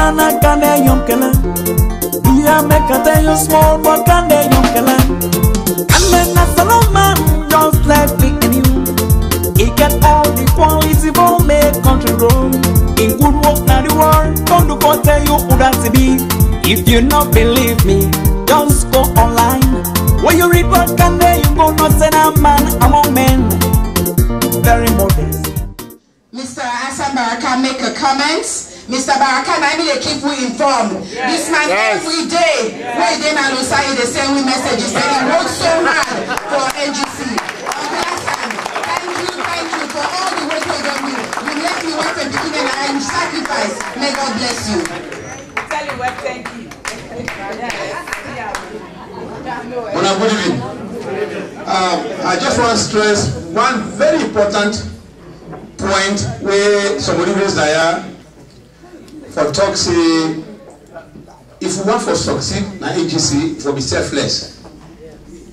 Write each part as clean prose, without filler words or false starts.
Ghana can they young killer? Yeah, make a tell you small, but can they young killer? And then a fellow man just like picking you. He get all the qualities for make country grow. In good work now the world, don't do for tell you who that's to be. If you not believe me, just go online. When you read what can they, you go not send a man among men. Very modest. Mr. Hassan Baraka make a comment. Mr. Baraka, I mean they keep we informed. This man every day, where they man will say the same messages and he works so hard for NGC. Thank you for all the work you done. You let me work from beginning and sacrifice. May God bless you. Tell you what, thank you. Good evening. I just want to stress one very important point where somebody raised there for talk say if we want to succeed na agency for be selfless.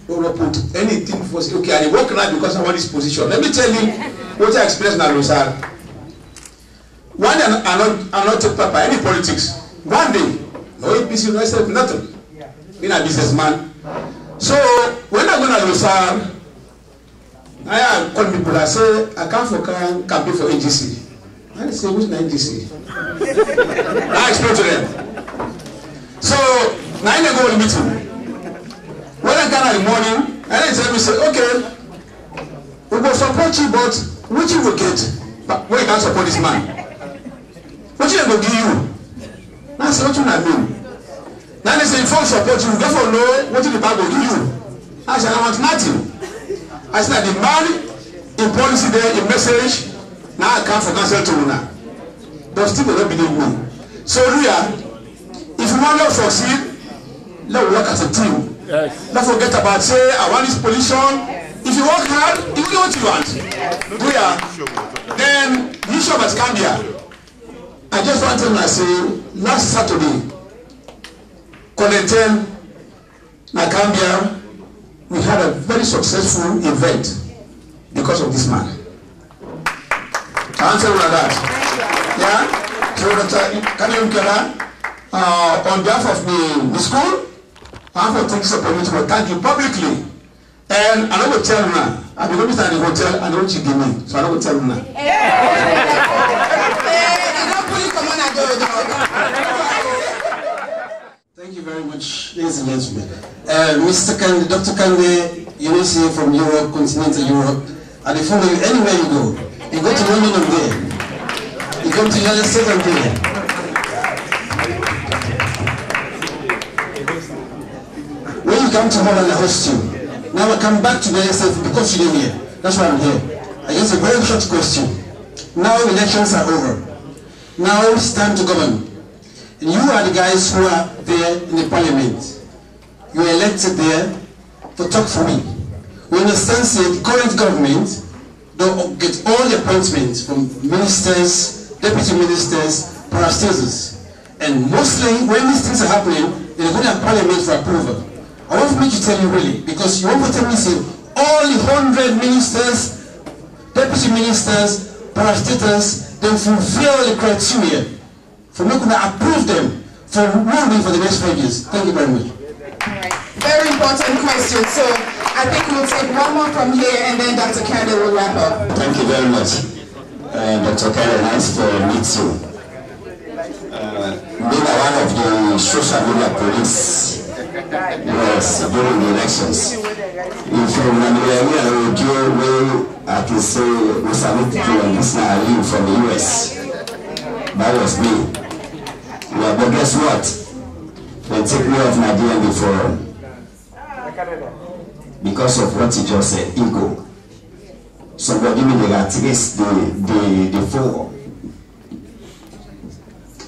We will put anything for say okay, I work now because I want this position. Let me tell you what I experienced na Rosar. One day I not take part by any politics. One day, no APC, no self, nothing. Being a businessman. So when I go to Rosar, I call people, I say, I come for campaign for AGC. I say, which is AGC? I explain to them. So, now I go to the meeting. When I come in the morning, and they tell me, say, okay, we will support you, but which you will get? But why you can't support this man? What you going to give you? I say, what you not mean? Now they say, if I support you, therefore know what the bank will give you. I say, I want nothing. I said, the man in policy there, in message, now I come for council to now. But still they don't believe me. So Ria, if you want to succeed, let's work as a team. Yes. Don't forget about say, I want this position. If you work hard, you will get what you want. Ria, then Bishop at Cambia. I just want to say, last Saturday, Colleton, Nakambia, we had a very successful event because of this man. Answer like that. Yeah? So on behalf of the school, I have to take this opportunity to thank you publicly. And I don't tell you now. I've been going to the hotel and I don't you give me. So I don't tell you now. Thank you very much, ladies and gentlemen. Mr. Kande, Dr. Kande, University from Europe, continental Europe, and they follow you anywhere you go. You go to London, I'm there. You come to the United States, I'm there. When you come to Holland, I host you. Now I come back to the United States because you didn't here. That's why I'm here. I guess a very short question. Now elections are over. Now it's time to govern. And you are the guys who are there in the parliament. You are elected there to talk for me. We understand that the current government don't get all the appointments from ministers, deputy ministers, parastatals. And mostly when these things are happening, they go to parliament for approval. I want me to tell you really, because you want to tell me say all the 100 ministers, deputy ministers, parastatals, they fulfill the criteria for not going to approve them for ruling for the next 5 years. Thank you very much. All right. Very important question. So I think we'll take one more from here and then Dr. Kande will wrap up. Thank you very much. Dr. Kande, nice for me too. Being one of the social media police during the elections. If you remember, I can say we salute you and this Ali from the US. That was me. Yeah, but guess what? They take me off my DMV forum. Because of what you just said, ego. Somebody me they activist the forum.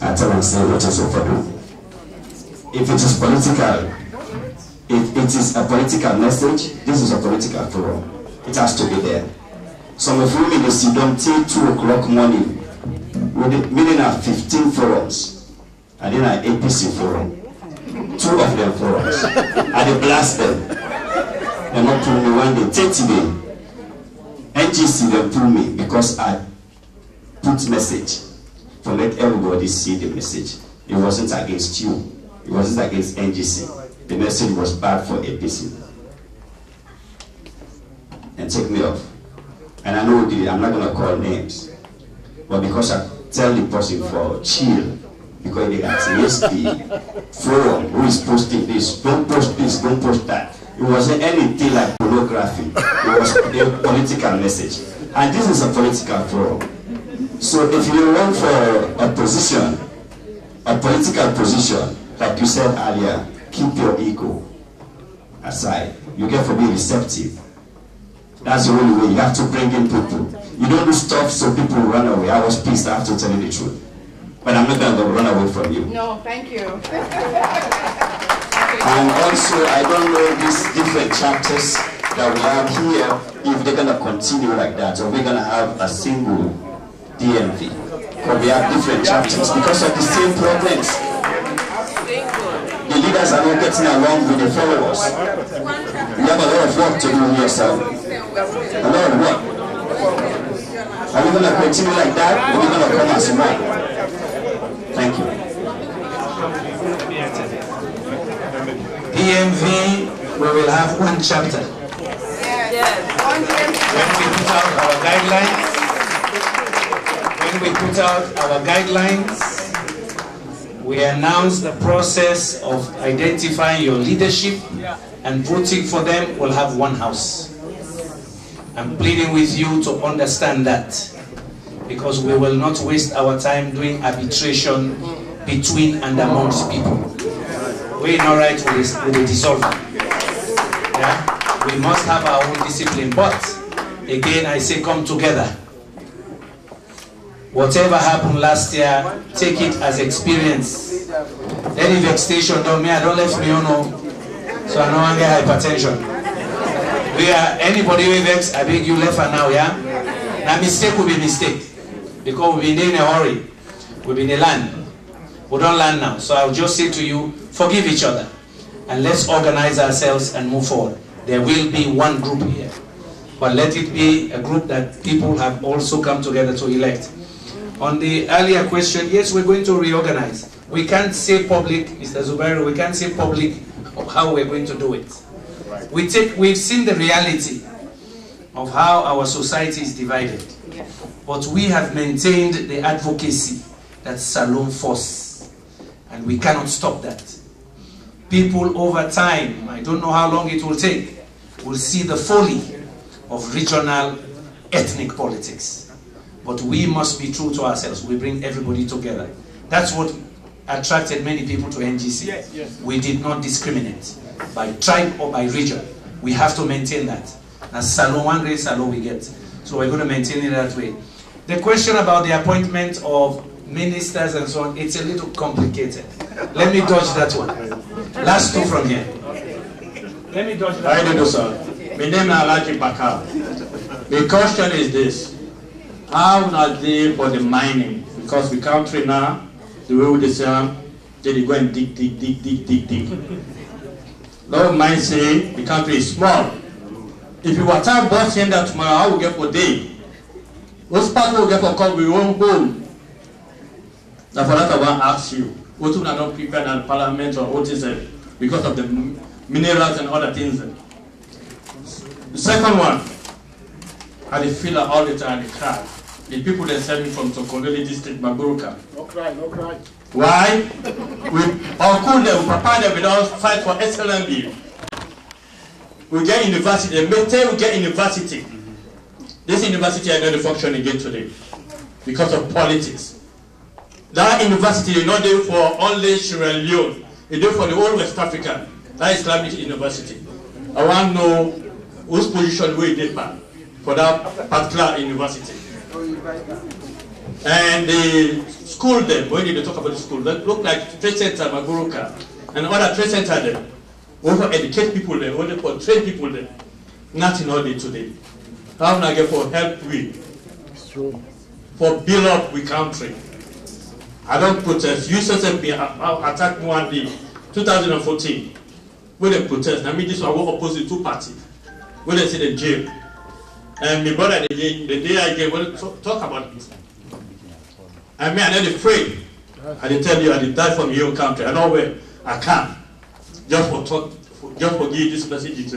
I tell them say what is over do. If it is political, if it is a political message, this is a political forum. It has to be there. Some of you may sit down till 2 o'clock morning. Within our 15 forums, and then our APC forum, 2 of them forums, and they blast them. They're not pulling me one day, 30 days. NGC, they pull me because I put message to let everybody see the message. It wasn't against you. It wasn't against NGC. The message was bad for APC. And take me off. And I know I'm not going to call names. But because I tell the person for chill, because they got TSP forum who is posting this, don't post this, don't post that. It wasn't anything like pornography. It was a political message. And this is a political forum. So if you run for a position, a political position, like you said earlier, keep your ego aside. You get to be receptive. That's the only way. You have to bring in people. You don't do stuff so people run away. I was pissed, I have to tell you the truth. But I'm not going to run away from you. No, thank you. And also, I don't know these different chapters that we have here, if they're going to continue like that, or we're going to have a single DMV. Because we have different chapters because of the same problems. The leaders are not getting along with the followers. We have a lot of work to do here, sir. A lot of work. Are we going to continue like that, or are we going to come as one? Thank you. DMV, we will have one chapter. Yes. When we put out our guidelines, we announce the process of identifying your leadership and voting for them. We'll have one house. I'm pleading with you to understand that, because we will not waste our time doing arbitration between and amongst people. We're not right with the dissolver. Yeah? We must have our own discipline. But again, I say come together. Whatever happened last year, take it as experience. Any vexation, don't left me on, so I don't get hypertension. We are anybody who vex, I beg you left for now, yeah? Now mistake will be mistake. Because we've been in a hurry. We've been in a land. We don't land now. So I'll just say to you, forgive each other. And let's organize ourselves and move forward. There will be one group here. But let it be a group that people have also come together to elect. On the earlier question, yes, we're going to reorganize. We can't say public, Mr. Zubairu, we can't say public how we're going to do it. We've seen the reality of how our society is divided. But we have maintained the advocacy, that Salon force, and we cannot stop that. People over time, I don't know how long it will take, will see the folly of regional ethnic politics. But we must be true to ourselves. We bring everybody together. That's what attracted many people to NGC. Yes, yes. We did not discriminate by tribe or by region. We have to maintain that. As Salon, one great Salon we get. So we're going to maintain it that way. The question about the appointment of ministers and so on, it's a little complicated. Let me dodge that one. Last two from here. Let me dodge that one. I don't know, sir. My name is Alaji Bakar. The question is this. How are they for the mining? Because the country now, the way they say, they go and dig. Don't mind saying the country is small. If you attack boss here that tomorrow, how will get for day? Those parts will get for call, we won't go. Now for that I want to ask you, what do you not prepare in parliament or what is it? Because of the minerals and other things. The second one, I feel all the time, I cry. The people that send me from Sokoleli district, Maburuka. No cry. Why? We all cool them, we prepare them, we don't fight for SLMB. We get university, the Mete we get university. This university is not functioning again today because of politics. That university is not there for only Sierra Leone, it's there for the whole West Africa. That Islamic university. I want to know whose position we did for that particular university. And the school then, when you talk about the school, that look like trade center, Maguruka, and other trade center there. We want to educate people there, we want to train people there. Nothing all day today. How can I get for help we? For build up we country. I don't protest. You said attack me one day, 2014. When they protest, I mean this one will oppose the two parties. When they say the jail. And my brother, the day I get, talk about it. I mean, I'm not afraid. I did tell you I did die from your own country. I know where I can. Just for give this message.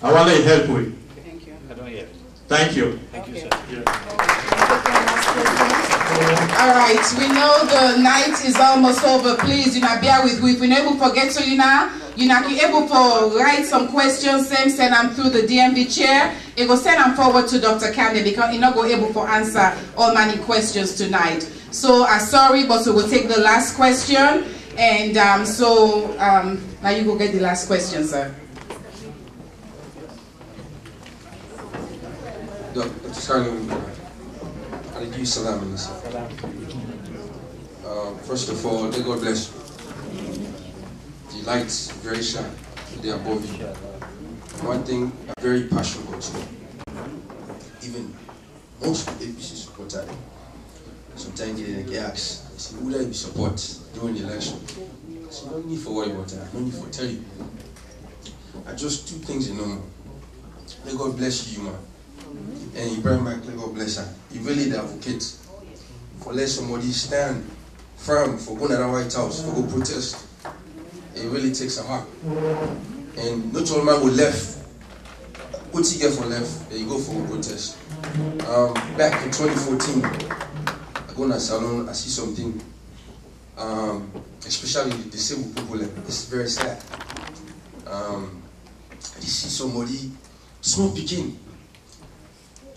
I want to help you. Thank you. I don't hear. Thank you. Thank you, sir. Yeah. All right, we know the night is almost over. Please, bear with me. If we're able to get to you now, you're able to write some questions, send them through the DMV chair. It will send them forward to Dr. Kande because you're not able to answer all many questions tonight. So I'm sorry, but we will take the last question. And now you go get the last question, sir. Dr. Salim, I give you salam. First of all, may God bless you. The lights very sharp, they are above you. One thing I'm very passionate about, even most APC supporters, sometimes they ask, would I be support during the election? So no need for worry about that, no need for tell you. I just two things you know. May God bless you, man. And Ibrahim, may God bless her. He really the advocate for let somebody stand firm for going to the White House, for go protest. It really takes a heart. And not all man go left. What you get for left, then you go for a protest. Back in 2014, I go in a salon, I see something, especially the disabled people, it's very sad. I see somebody, small picking,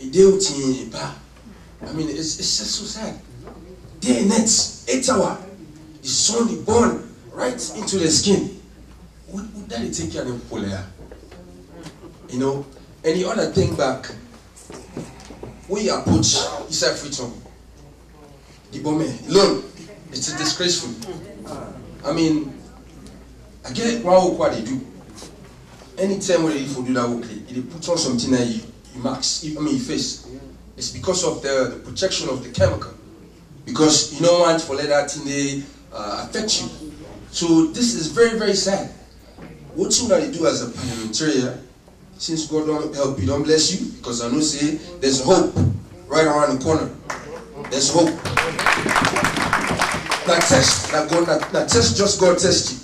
I mean, it's just so sad. Day and night, 8 hours, the sun is born right into the skin. Would that take care of people there? You know, and the other thing back, we approach Isaac Freeton, the bomber, alone, it's disgraceful. I mean, I get what they do. Anytime when they do that work, they put on something that you marks, you face. It's because of the protection of the chemical. Because you don't want to let that thing affect you. So this is very, very sad. What you want to do as a parliamentarian, since God don't help you, don't bless you, because I know say there's hope right around the corner. There's hope. That test just God test you.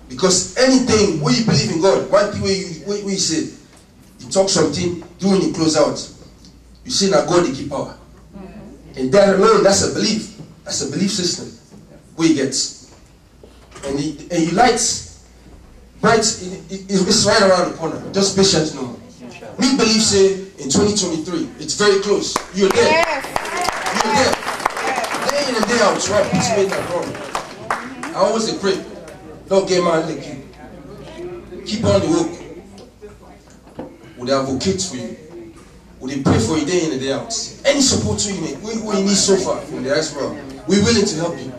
Because anything where you believe in God, one thing where you say, you talk something, doing you close out. You say that God is keep power. And that alone, that's a belief. That's a belief system. Where you get. And you lights, right, it's right around the corner. Just patient no more. We believe, say, in 2023, it's very close. You're there. Yes. You're there. Day in and day out, right? Put you in that wrong. I always pray. Don't get man like you. Keep on the work. Would advocate for you? Would they pray for you day in and day out? Any support you need, we need so far from the diaspora. We're willing to help you.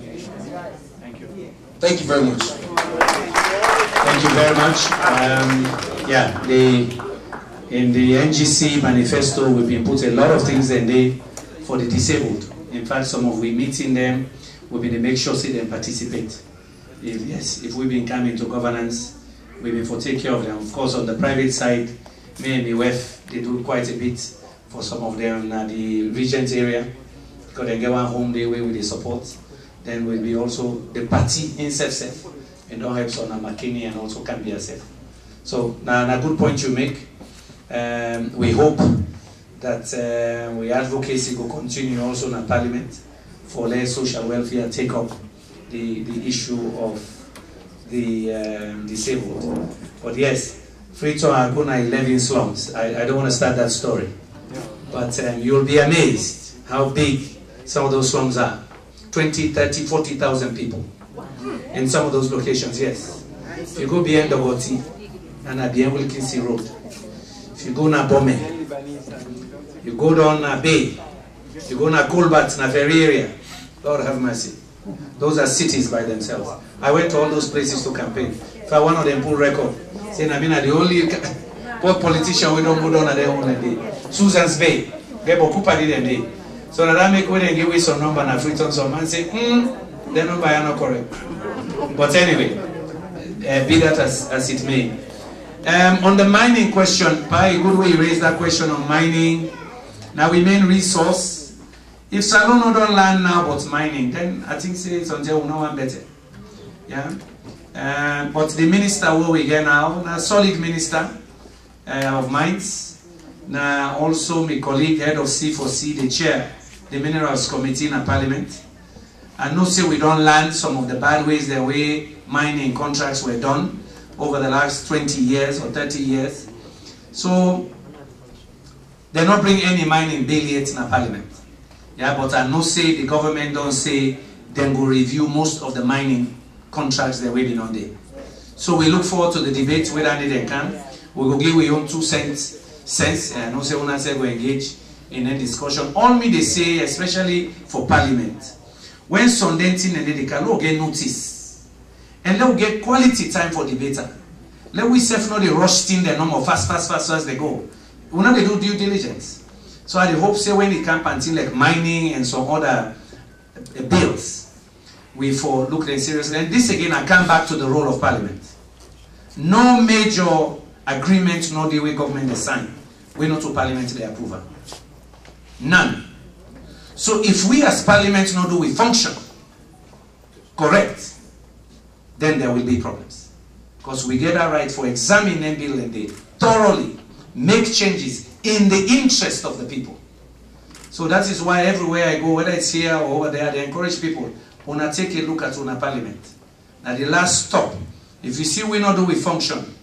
Thank you. Thank you very much. Thank you very much. In the NGC manifesto, we've been put a lot of things in there for the disabled. In fact, some of we meeting them, we've been to make sure see them participate. If we've been coming to governance, we've been for take care of them. Of course, on the private side, me and MWF, they do quite a bit for some of them in the Regent area, because they get one home day where with the support. Then will be also the party in self and don't help on McKinney and also Cambia self. So now a good point you make. We hope that we advocacy will continue also in the parliament for less social welfare take up the issue of the disabled. But yes, Freetown are going to 11 slums. I don't want to start that story. But you'll be amazed how big some of those slums are. 20, 30, 40,000 people in some of those locations, yes. If you go beyond Dogoti and beyond Wilkinson Road, if you go to Bome, you go down Bay, you go to Colbert, na Ferry area, Lord have mercy. Those are cities by themselves. I went to all those places to campaign. If I one of them pull record, saying I mean the only politician we don't go down at their own day. Susan's Bay, get Bokupa did day. So that I make when they give me some number and Freetown some man say, the number are not correct. But anyway, be that as it may. On the mining question, by a good way you raised that question on mining. Now we main resource If Salon don't learn now about mining, then I think say it's until no one better. Yeah. But the minister who we get now, a solid minister of mines. Now also my colleague head of C4C, the chair, the Minerals Committee in Parliament. I know say we don't learn some of the bad ways the way mining contracts were done over the last 20 years or 30 years. So they not bring any mining bill yet in Parliament. Yeah, but I know say the government don't say then go review most of the mining contracts they're waiting on there. So we look forward to the debate whether they can. We will give we own 2 cents. And I know say when I say we engage in a discussion. All me they say, especially for Parliament, when Sunday and they can get notice and let get quality time for debater. Let we self know the rush thing the normal fast as they go. We know they do due diligence. So I hope say when it comes until like mining and some other bills, we for look them seriously. And this again, I come back to the role of Parliament. No major agreement, no the way government is signed. We not to parliamentary approval. None. So if we as Parliament not do we function correct, then there will be problems. Because we get our right for examining bill and they thoroughly make changes in the interest of the people. So that is why everywhere I go, whether it's here or over there, they encourage people, wanna take a look at una Parliament. Now the last stop, if you see we not do we function,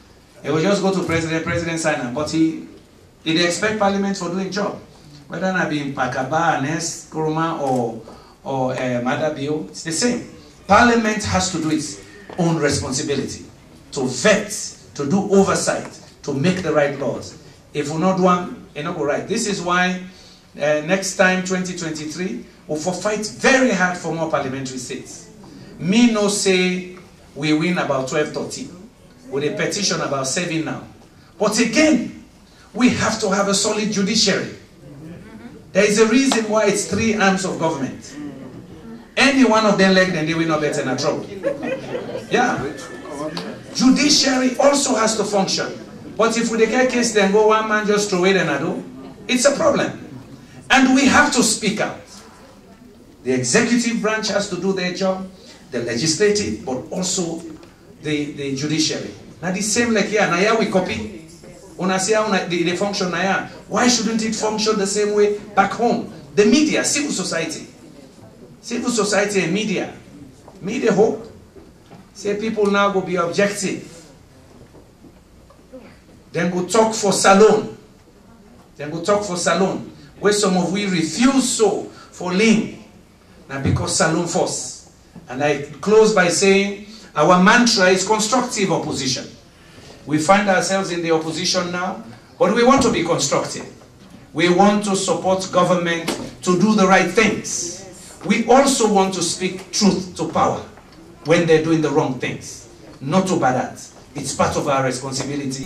it will just go to President sign up, but he expect Parliament for doing job. Whether it be in Pakaba, Anes, Kuruma or Madabio, it's the same. Parliament has to do its own responsibility to vet, to do oversight, to make the right laws. If we not one, it not go right. This is why next time, 2023, we'll fight very hard for more parliamentary seats. Me no say we win about 12-13, with a petition about 7 now. But again, we have to have a solid judiciary. There is a reason why it's 3 arms of government. Any one of them leg, then they will not get in trouble. Yeah. Judiciary also has to function. But if we get a case, then go one man just throw it and I do, it's a problem. And we have to speak out. The executive branch has to do their job, the legislative, but also the judiciary. Now the same like here, now here we copy. They function now. Why shouldn't it function the same way back home? The media, civil society. Civil society and media. Media hope. Say people now go be objective. Then go talk for salon. Then go talk for salon. Where some of we refuse so for link. Now because salon force. And I close by saying our mantra is constructive opposition. We find ourselves in the opposition now, but we want to be constructive. We want to support government to do the right things. We also want to speak truth to power when they're doing the wrong things. Not to bad. It's part of our responsibility.